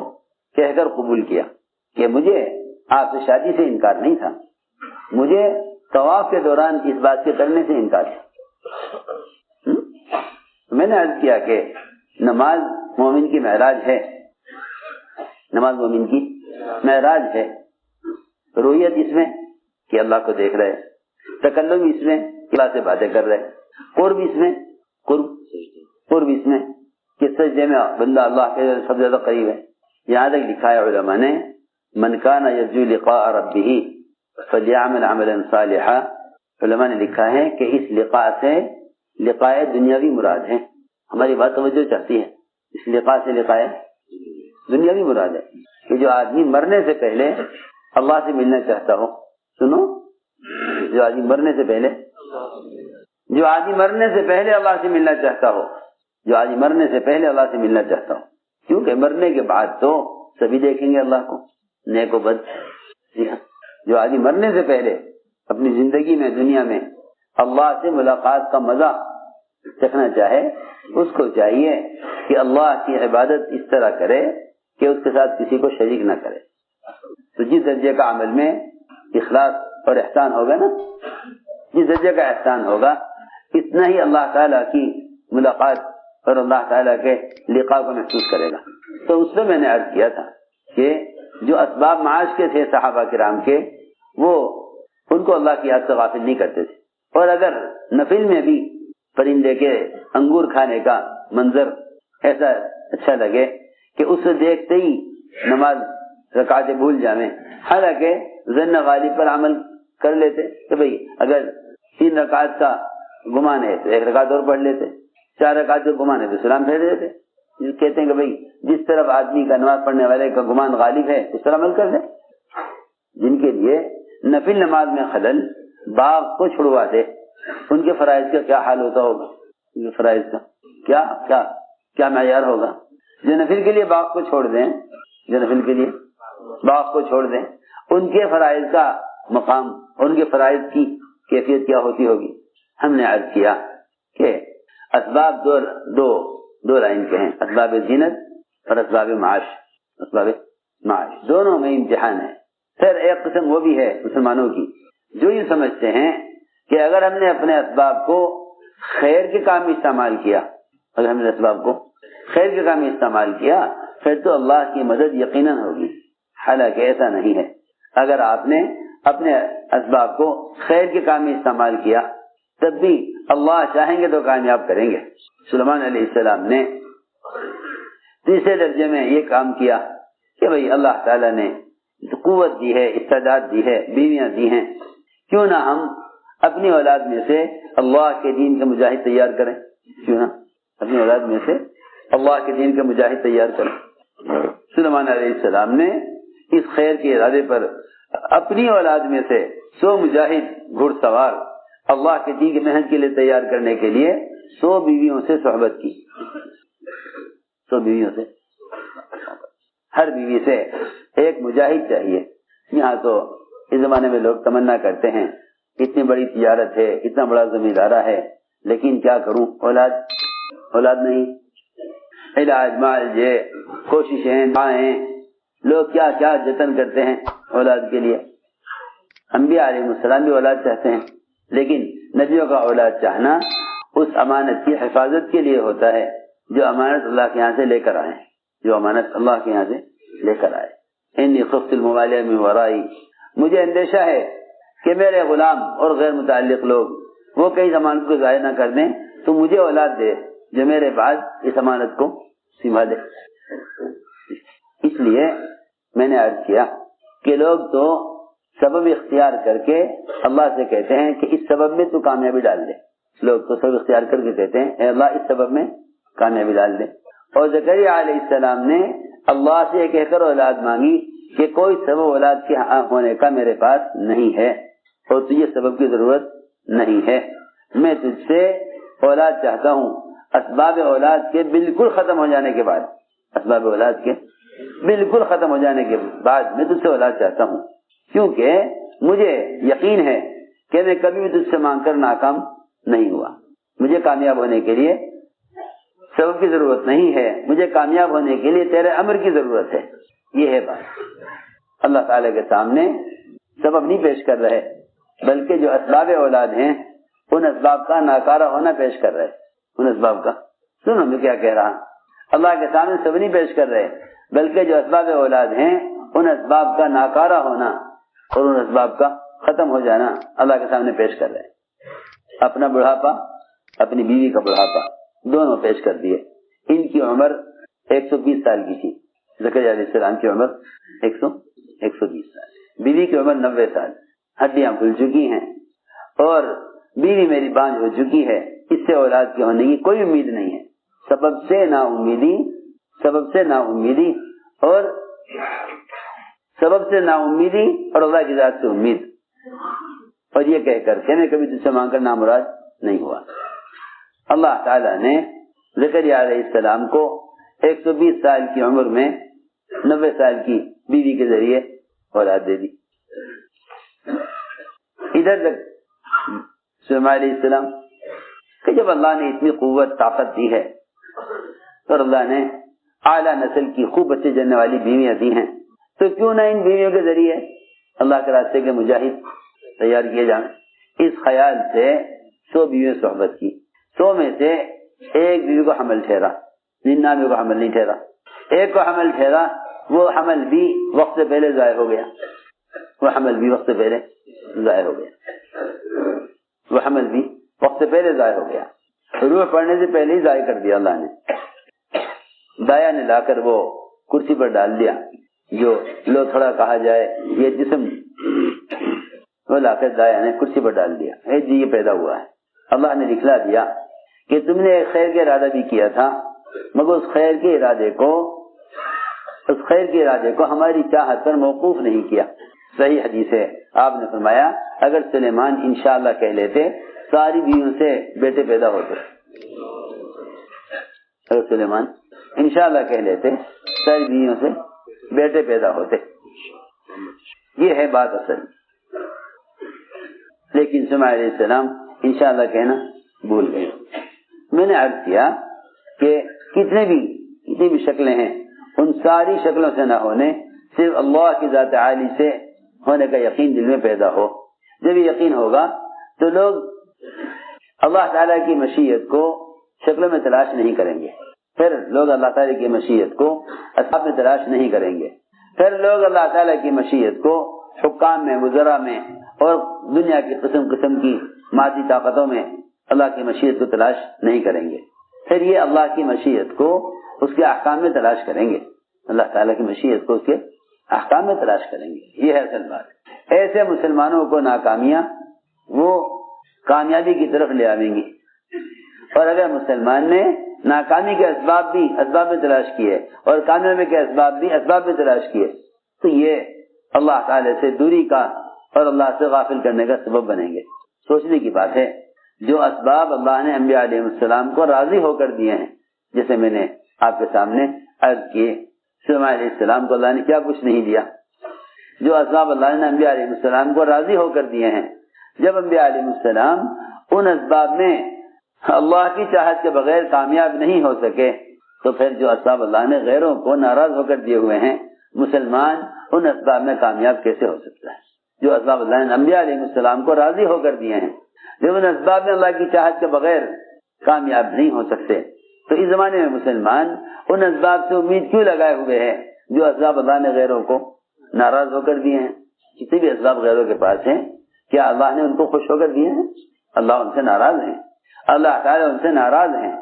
کہہ کر قبول کیا کہ مجھے آپ سے شادی سے انکار نہیں تھا, مجھے طواف کے دوران اس بات کے کرنے سے انکار تھا. میں نے عرض کیا کہ نماز مومن کی معراج ہے, نماز مومن کی معراج ہے. رویت اس میں کہ اللہ کو دیکھ رہے, تکلم اس میں کہ اللہ سے باتیں کر رہے, قرب اس میں کہ سجدے میں بندہ اللہ کے سب سے زیادہ قریب ہے. یہاں تک لکھا ہے علماء نے من کان یرجو لقاء ربہ فلیعمل عملا صالحا. علماء نے لکھا ہے کہ اس لقاء سے لقاء دنیاوی مراد ہے. ہماری بات توجہ چاہتی ہے, اس لقاء سے لقاء دنیاوی مراد ہے کہ جو آدمی مرنے سے پہلے اللہ سے ملنا چاہتا ہو. سنو, جو آدمی مرنے سے پہلے اللہ سے ملنا چاہتا ہو, جو آدمی مرنے سے پہلے اللہ سے ملنا چاہتا ہو, کیونکہ مرنے کے بعد تو سبھی دیکھیں گے اللہ کو, نیک و بد. جو آدمی مرنے سے پہلے اپنی زندگی میں دنیا میں اللہ سے ملاقات کا مزہ چکھنا چاہے, اس کو چاہیے کہ اللہ کی عبادت اس طرح کرے کہ اس کے ساتھ کسی کو شریک نہ کرے. تو جس درجے کا عمل میں اخلاص اور احسان ہوگا نا, جس درجے کا احسان ہوگا اتنا ہی اللہ تعالیٰ کی ملاقات اور اللہ تعالیٰ کے لقاء کو محسوس کرے گا. تو اس میں میں نے عرض کیا تھا کہ جو اسباب معاش کے تھے صحابہ کرام کے, وہ ان کو اللہ کی یاد سے غافل نہیں کرتے تھے. اور اگر نفل میں بھی پرندے کے انگور کھانے کا منظر ایسا اچھا لگے کہ اس سے دیکھتے ہی نماز رکعتیں بھول جائیں, حالانکہ ظن غالب پر عمل کر لیتے کہ بھئی اگر 3 رکعت کا گمان ہے تو 1 رکعت اور پڑھ لیتے, 4 رکعت کا گمان ہے تو سلام پھیر دیتے. کہتے ہیں کہ بھئی جس طرف آدمی کا نماز پڑھنے والے کا گمان غالب ہے اس طرح عمل کر دیں. جن کے لیے نفل نماز میں خلل باغ کو چھڑوا دے, ان کے فرائض کا کیا حال ہوتا ہوگا, ان کے فرائض کا کیا معیار ہوگا. جو نفل کے لیے باغ کو چھوڑ دیں، جو نفل کے لیے باغ کو چھوڑ دیں، ان کے فرائض کا مقام، ان کے فرائض کی کیفیت کیا ہوتی ہوگی؟ ہم نے عرض کیا کہ اسباب دو لائن کے ہیں، اسباب زینت اور اسباب معاش۔ اسباب معاش دونوں میں امتحان ہے۔ پھر ایک قسم وہ بھی ہے مسلمانوں کی جو یہ سمجھتے ہیں کہ اگر ہم نے اپنے اسباب کو خیر کے کام میں استعمال کیا، اگر ہم نے اسباب کو خیر کے کام میں استعمال کیا پھر تو اللہ کی مدد یقیناً ہوگی۔ حالانکہ ایسا نہیں ہے۔ اگر آپ نے اپنے اسباب کو خیر کے کام میں استعمال کیا تب بھی اللہ چاہیں گے تو کامیاب کریں گے۔ سلیمان علیہ السلام نے تیسرے درجے میں یہ کام کیا کہ بھئی اللہ تعالیٰ نے قوت دی ہے، استعداد دی ہے، بیویاں دی ہیں، کیوں نہ ہم اپنی اولاد میں سے اللہ کے دین کے مجاہد تیار کریں، کیوں نہ اپنی اولاد میں سے اللہ کے دین کے مجاہد تیار کریں۔ سلیمان علیہ السلام نے اس خیر کے ارادے پر اپنی اولاد میں سے 100 مجاہد گھڑ سوار اللہ کے دین کی محنت کے لیے تیار کرنے کے لیے 100 بیویوں سے صحبت کی۔ 100 بیویوں سے، ہر بیوی سے ایک مجاہد چاہیے۔ یہاں تو اس زمانے میں لوگ تمنا کرتے ہیں اتنی بڑی تجارت ہے، اتنا بڑا زمیندارہ ہے، لیکن کیا کروں، اولاد نہیں۔ علاج، معالجے، کوششیں، دعائیں، لوگ کیا کیا جتن کرتے ہیں اولاد کے لیے۔ انبیاء علیہ السلام بھی اولاد چاہتے ہیں، لیکن نبیوں کا اولاد چاہنا اس امانت کی حفاظت کے لیے ہوتا ہے جو امانت اللہ کے یہاں سے لے کر آئے، جو امانت اللہ کے یہاں سے لے کر آئے۔ انی خفت الموالیہ من ورائی، مجھے اندیشہ ہے کہ میرے غلام اور غیر متعلق لوگ وہ کئی امانت کو ضائع نہ کر دیں، تو مجھے اولاد دے جو میرے بعد اس امانت کو سنبھالے۔ اس لیے میں نے عرض کیا کہ لوگ تو سبب اختیار کر کے اللہ سے کہتے ہیں کہ اس سبب میں تو کامیابی ڈال دے۔ لوگ تو سبب اختیار کر کے کہتے ہیں اے اللہ اس سبب میں کامیابی ڈال دے۔ اور زکریا علیہ السلام نے اللہ سے کہہ کر اولاد مانگی کہ کوئی سبب اولاد کے ہونے کا میرے پاس نہیں ہے اور تجھے سبب کی ضرورت نہیں ہے، میں تجھ سے اولاد چاہتا ہوں اسباب اولاد کے بالکل ختم ہو جانے کے بعد، اسباب اولاد کے بالکل ختم ہو جانے کے بعد میں تجھ سے اولاد چاہتا ہوں، کیونکہ مجھے یقین ہے کہ میں کبھی بھی تجھ سے مانگ کر ناکام نہیں ہوا۔ مجھے کامیاب ہونے کے لیے سبب کی ضرورت نہیں ہے، مجھے کامیاب ہونے کے لیے تیرے امر کی ضرورت ہے۔ یہ ہے بات۔ اللہ تعالی کے سامنے سبب نہیں پیش کر رہے بلکہ جو اسباب اولاد ہیں ان اسباب کا ناکارہ ہونا پیش کر رہے۔ ان اسباب کا سنو میں کیا کہہ رہا، اللہ کے سامنے سبب نہیں پیش کر رہے بلکہ جو اسباب اولاد ہیں ان اسباب کا ناکارہ ہونا اور ان اسباب کا ختم ہو جانا اللہ کے سامنے پیش کر رہے۔ اپنا بڑھاپا، اپنی بیوی کا بڑھاپا دونوں پیش کر دیے۔ ان کی عمر 120 سال کی تھی، زکریا علیہ السلام کی عمر 120 سال، بیوی کی عمر 90 سال، ہڈیاں کھل چکی ہیں اور بیوی میری بانجھ ہو چکی ہے، اس سے اولاد کے ہونے کی کوئی امید نہیں ہے۔ سبب سے نا امیدی اور سبب سے نا امیدی اور اللہ کی ذات سے امید، اور یہ کہہ کر کہ میں کبھی تجھ سے مانگ کر نامراد نہیں ہوا۔ اللہ تعالیٰ نے زکریا علیہ السلام کو 120 سال کی عمر میں 90 سال کی بیوی کے ذریعے اولاد دے دی۔ ادھر تک سلیمان علیہ السلام کہ جب اللہ نے اتنی قوت طاقت دی ہے اور اللہ نے اعلیٰ نسل کی خوب بچے جننے والی بیویاں دی ہیں، تو کیوں نہ ان بیویوں کے ذریعے اللہ کے راستے کے مجاہد تیار کیے جائیں۔ اس خیال سے 100 بیویوں صحبت کی، 100 میں سے ایک بیوی کو حمل ٹھہرا، 99 کو حمل نہیں ٹھہرا، ایک کو حمل ٹھہرا، وہ حمل بھی وقت سے پہلے ضائع ہو گیا، وہ حمل بھی وقت سے پہلے ضائع ہو گیا، روح پڑنے سے پہلے ہی ضائع کر دیا اللہ نے۔ دایا نے لا کر وہ کرسی پر ڈال دیا، جو لو تھوڑا کہا جائے یہ جسم، وہ لا کر دایا نے کرسی پر ڈال دیا، اے جی یہ پیدا ہوا ہے۔ اللہ نے دکھلا دیا کہ تم نے ایک خیر کا ارادہ بھی کیا تھا، مگر اس خیر کے ارادے کو ہماری چاہت پر موقوف نہیں کیا۔ صحیح حدیث ہے، آپ نے فرمایا اگر سلیمان انشاءاللہ کہہ لیتے ساری بیویوں سے بیٹے پیدا ہوتے، اگر سلیمان انشاءاللہ کہہ لیتے ساری بیویوں سے بیٹے پیدا ہوتے. یہ ہے بات اصل. لیکن اسماعیل علیہ السلام انشاءاللہ کہنا بھول گئے. میں نے عرض کیا کہ کتنی بھی شکلیں ہیں ان ساری شکلوں سے نہ ہونے صرف اللہ کی ذات عالی سے ہونے کا یقین دل میں پیدا ہو. جب یہ یقین ہوگا تو لوگ اللہ تعالیٰ کی مشیت کو شکلوں میں تلاش نہیں کریں گے. پھر لوگ اللہ تعالیٰ کی مشیت کو اسباب میں تلاش نہیں کریں گے. پھر لوگ اللہ تعالیٰ کی مشیت کو حکام میں، وزراء میں اور دنیا کی قسم قسم کی مادی طاقتوں میں اللہ کی مشیت کو تلاش نہیں کریں گے. پھر یہ اللہ کی مشیت کو اس کے احکام میں تلاش کریں گے. اللہ تعالیٰ کی مشیت کو اس کے احکام میں تلاش کریں گے. یہ ہے اصل بات. ایسے مسلمانوں کو ناکامیاں وہ کامیابی کی طرف لے آئیں گی. اور اگر مسلمان نے ناکامی کے اسباب بھی اسباب میں تلاش کیے اور کامیابی کے اسباب بھی اسباب میں تلاش کیے تو یہ اللہ تعالی سے دوری کا اور اللہ سے غافل کرنے کا سبب بنیں گے. سوچنے کی بات ہے جو اسباب اللہ نے انبیاء علیہ السلام کو راضی ہو کر دیے ہیں، جیسے میں نے آپ کے سامنے عرض کیے سلیمان علیہ السلام کو اللہ نے کیا کچھ نہیں دیا. جو اسباب اللہ نے انبیاء علیہ السلام کو راضی ہو کر دیے ہیں، جب انبیاء علیہ السلام ان اسباب میں اللہ کی چاہت کے بغیر کامیاب نہیں ہو سکے تو پھر جو اسباب اللہ نے غیروں کو ناراض ہو کر دیے ہوئے ہیں، مسلمان ان اسباب میں کامیاب کیسے ہو سکتا ہے؟ جو اسباب اللہ نے انبیاء علیہ السلام کو راضی ہو کر دیے ہیں، جب ان اسباب میں اللہ کی چاہت کے بغیر کامیاب نہیں ہو سکتے تو اس زمانے میں مسلمان ان اسباب سے امید کیوں لگائے ہوئے ہیں جو اسباب اللہ نے غیروں کو ناراض ہو کر دیے ہیں؟ جتنے بھی اسباب غیروں کے پاس ہیں، کیا اللہ نے ان کو خوش ہو کر دیے ہیں؟ اللہ ان سے ناراض ہیں. اللہ تعالیٰ ان سے ناراض ہیں.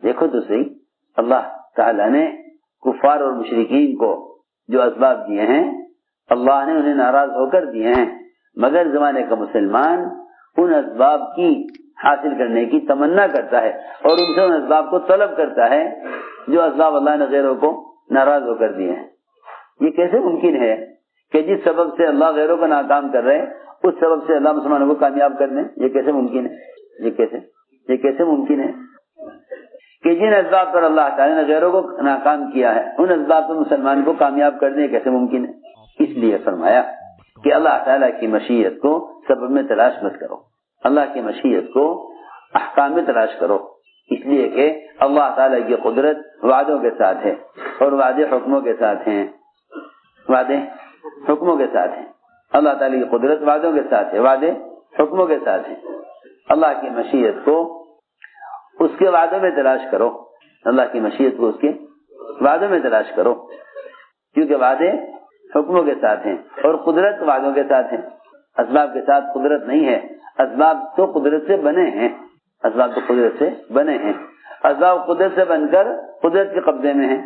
دیکھو تو صحیح، اللہ تعالیٰ نے کفار اور مشرکین کو جو اسباب دیے ہیں اللہ نے انہیں ناراض ہو کر دیے ہیں، مگر زمانے کا مسلمان ان اسباب کی حاصل کرنے کی تمنا کرتا ہے اور ان سے ان اسباب کو طلب کرتا ہے جو اسباب اللہ نے غیروں کو ناراض ہو کر دیے ہیں. یہ کیسے ممکن ہے کہ جس سبب سے اللہ غیروں کو ناکام کر رہے اس سبب سے اللہ مسلمانوں کو کامیاب کر دیں؟ یہ کیسے ممکن ہے؟ یہ کیسے ممکن ہے کہ جن اسباب پر اللہ تعالیٰ نے غیروں کو ناکام کیا ہے ان اسباب پر مسلمان کو کامیاب کر دیں؟ کیسے ممکن ہے؟ اس لیے فرمایا کہ اللہ تعالیٰ کی مشیت کو سبب میں تلاش مت کرو، اللہ کی مشیت کو احکام میں تلاش کرو. اس لیے کہ اللہ تعالیٰ کی قدرت وعدوں کے ساتھ ہے اور وعدے حکموں کے ساتھ ہیں. وعدے حکموں کے ساتھ ہیں. اللہ تعالیٰ کی قدرت وعدوں کے ساتھ ہے، وعدے حکموں کے ساتھ ہیں. اللہ کی مشیت کو اس کے وعدوں میں تلاش کرو. اللہ کی مشیت کو اس کے وعدوں میں تلاش کرو، کیونکہ وعدے حکموں کے ساتھ ہیں اور قدرت وعدوں کے ساتھ ہیں. اسباب کے ساتھ قدرت نہیں ہے. اسباب تو قدرت سے بنے ہیں. اسباب تو قدرت سے بنے ہیں. اسباب قدرت سے بن کر قدرت کے قبضے میں ہیں.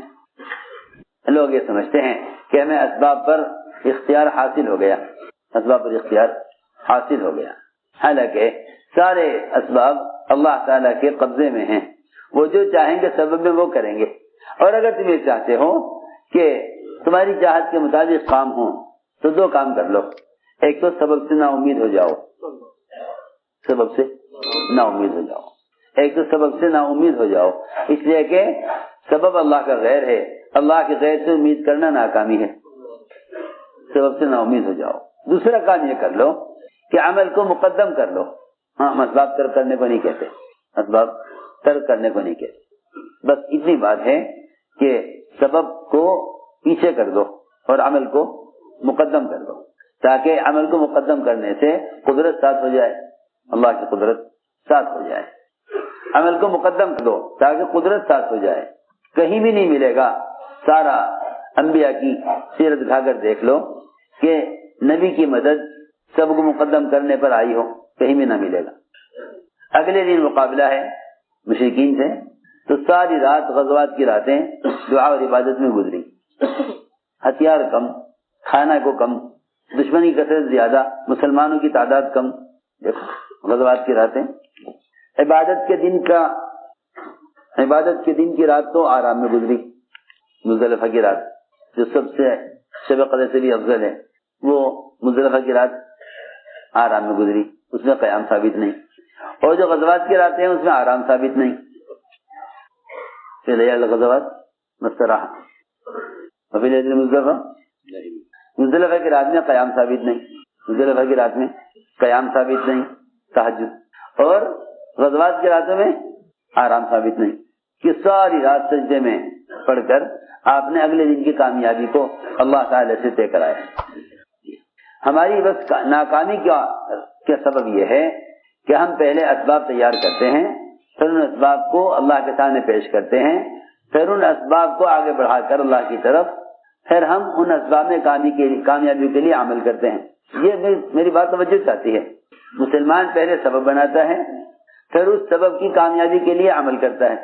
لوگ یہ سمجھتے ہیں کہ ہمیں اسباب پر اختیار حاصل ہو گیا، اسباب پر اختیار حاصل ہو گیا. حالانکہ سارے اسباب اللہ تعالیٰ کے قبضے میں ہیں. وہ جو چاہیں گے سبب میں وہ کریں گے. اور اگر تم یہ چاہتے ہو کہ تمہاری چاہت کے مطابق کام ہو تو دو کام کر لو. ایک تو سبب سے نا امید ہو جاؤ، سبب سے نا امید ہو جاؤ. ایک تو سبب سے نا امید ہو جاؤ، اس لیے کہ سبب اللہ کا غیر ہے. اللہ کے غیر سے امید کرنا ناکامی ہے. سبب سے نا امید ہو جاؤ. دوسرا کام یہ کر لو کہ عمل کو مقدم کر لو. ہاں، اسباب ترک کرنے کو نہیں کہتے، اسباب ترک کرنے کو نہیں کہتے. بس اتنی بات ہے کہ سبب کو پیچھے کر دو اور عمل کو مقدم کر دو، تاکہ عمل کو مقدم کرنے سے قدرت ساتھ ہو جائے، اللہ کی قدرت ساتھ ہو جائے. عمل کو مقدم کر دو تاکہ قدرت ساتھ ہو جائے. کہیں بھی نہیں ملے گا. سارا انبیاء کی سیرت اٹھا کر دیکھ لو کہ نبی کی مدد سب کو مقدم کرنے پر آئی ہو، کہیں بھی نہ ملے گا. اگلے دن مقابلہ ہے مشرکین سے، تو ساری رات غزوات کی راتیں دعا اور عبادت میں گزری. ہتھیار کم، کھانا کو کم، دشمنی کی کثرت زیادہ، مسلمانوں کی تعداد کم. دیکھو غزوات کی راتیں. عبادت کے دن کی رات تو آرام میں گزری. مزدلفہ کی رات جو سب سے شب قدر سے بھی افضل ہے، وہ مزدلفہ کی رات آرام میں گزری. اس میں قیام ثابت نہیں. اور جو غزوات کی راتیں ہیں اس میں آرام ثابت نہیں. پھر غزوات مستراح ابھی مزدلفہ کی رات میں قیام ثابت نہیں، مزدلفہ کی رات میں قیام ثابت نہیں، تہجد، اور غزوات کی راتوں میں آرام ثابت نہیں، کہ ساری رات سجدے میں پڑھ کر آپ نے اگلے دن کی کامیابی کو اللہ تعالی سے طے کرایا۔ ہماری بس ناکامی کا سبب یہ ہے کہ ہم پہلے اسباب تیار کرتے ہیں، پھر ان اسباب کو اللہ کے سامنے پیش کرتے ہیں، پھر ان اسباب کو آگے بڑھا کر اللہ کی طرف، پھر ہم ان اسباب میں کامیابی کے لیے عمل کرتے ہیں۔ یہ میری بات توجہ چاہتی ہے۔ مسلمان پہلے سبب بناتا ہے، پھر اس سبب کی کامیابی کے لیے عمل کرتا ہے۔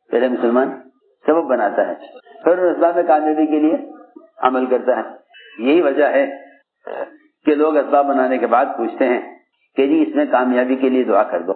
پہلے مسلمان سبب بناتا ہے، پھر اس اسباب میں کامیابی کے لیے عمل کرتا ہے۔ یہی وجہ ہے کہ لوگ اسباب بنانے کے بعد پوچھتے ہیں کہ جی اس میں کامیابی کے لیے دعا کر دو۔